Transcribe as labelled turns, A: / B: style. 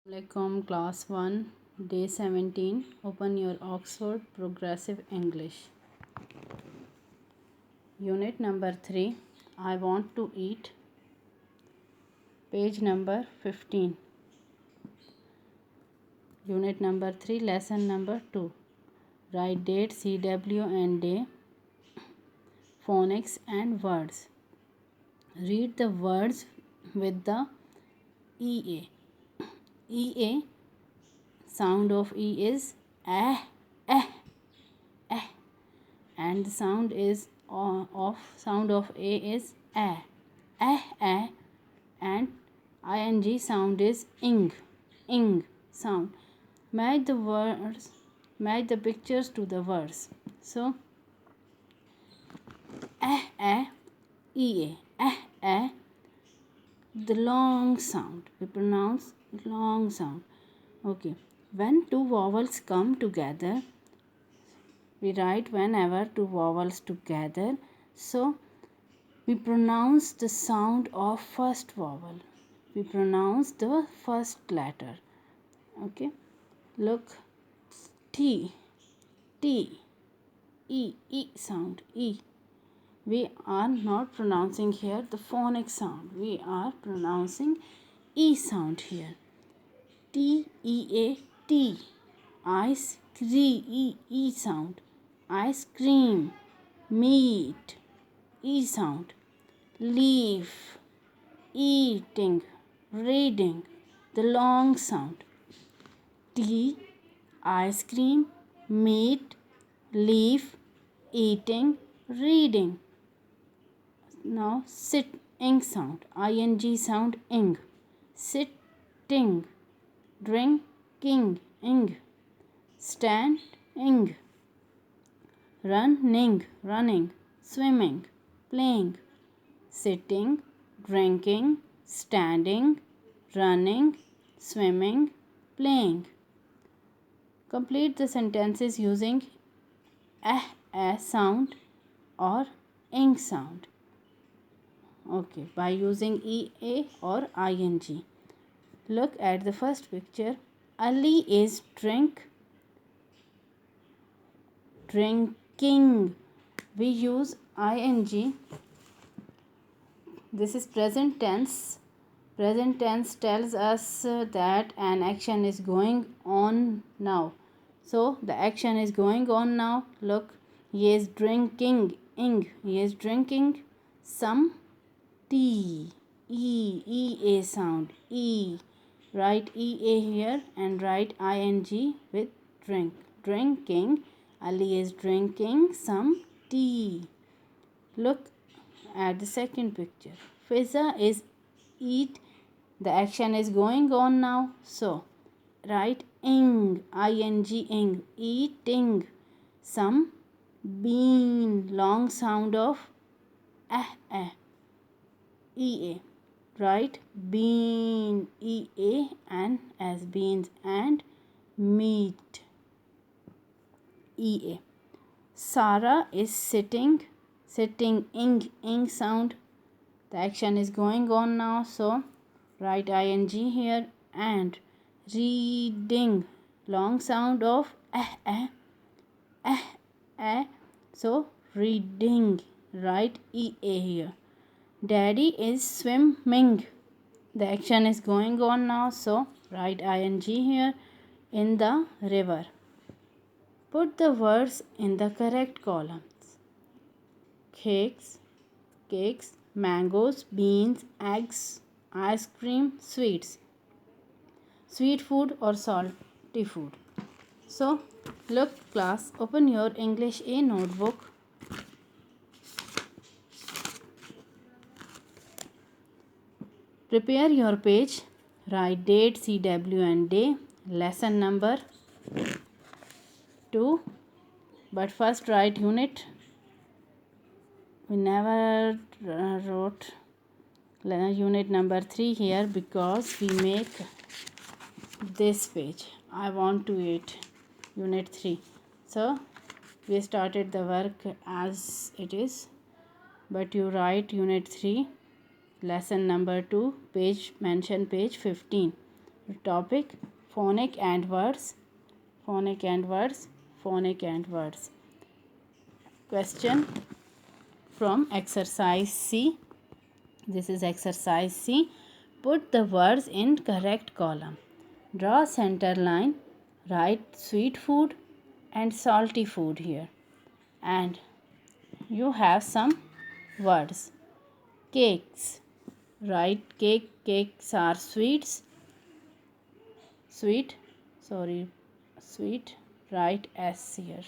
A: Assalamualaikum class 1 day 17. Open your Oxford Progressive English. Unit number 3. I want to eat. Page number 15. Unit number 3, lesson number 2. Write date, CW and day, phonics and words. Read the words with the EA. EA, sound of E is eh, eh, eh, and the sound of A is eh, eh, and ing sound is ing sound. Match the pictures to the words. So EA, the long sound, we pronounce long sound. Okay, when two vowels come together, we write whenever two vowels together, so we pronounce the sound of first vowel, we pronounce the first letter. Okay, look, T, E sound, E. We are not pronouncing here the phonic sound, we are pronouncing E sound here. T, E, A, T. Ice cream, E sound. Ice cream. Meat, E sound. Leaf, eating, reading, the long sound. Tea, ice cream, meat, leaf, eating, reading. Now sitting sound, ing sound, ing. Sitting, drinking, ing. Standing, running, swimming, playing. Sitting, drinking, standing, running, swimming, playing. Complete the sentences using a sound or ing sound. Okay, by using ea or ing. Look at the first picture. Ali is drinking. We use ing. This is present tense. Present tense tells us that an action is going on now. So the action is going on now. Look, he is drinking. He is drinking some tea. E a sound. E. Write ea here and write ing with drink. Drinking. Ali is drinking some tea. Look at the second picture. Fiza is eat. The action is going on now. So write ing, eating some bean, long sound of ea. Write bean, ea, and as beans, and meat, ea. Sarah is sitting, ing sound. The action is going on now, so write ing here, and reading, long sound of so reading, write ea here. Daddy is swimming. The action is going on now, so write ing here, in the river. Put the words in the correct columns. Cakes, mangoes, beans, eggs, ice cream, sweets. Sweet food or salty food. So, look class, open your English A notebook. Prepare your page. Write date, CW and day. Lesson number 2. But first write unit. We never wrote unit number 3 here because we make this page. I want to eat unit 3. So we started the work as it is, but you write unit 3, lesson number 2, page mention page 15. Topic phonic and words, phonic and words, phonic and words. Question from exercise C. This is exercise C. Put the words in correct column. Draw center line. Write sweet food and salty food here. And you have some words. Cakes. Write cake. Cakes are sweets. Sweet. Sweet. Write S here.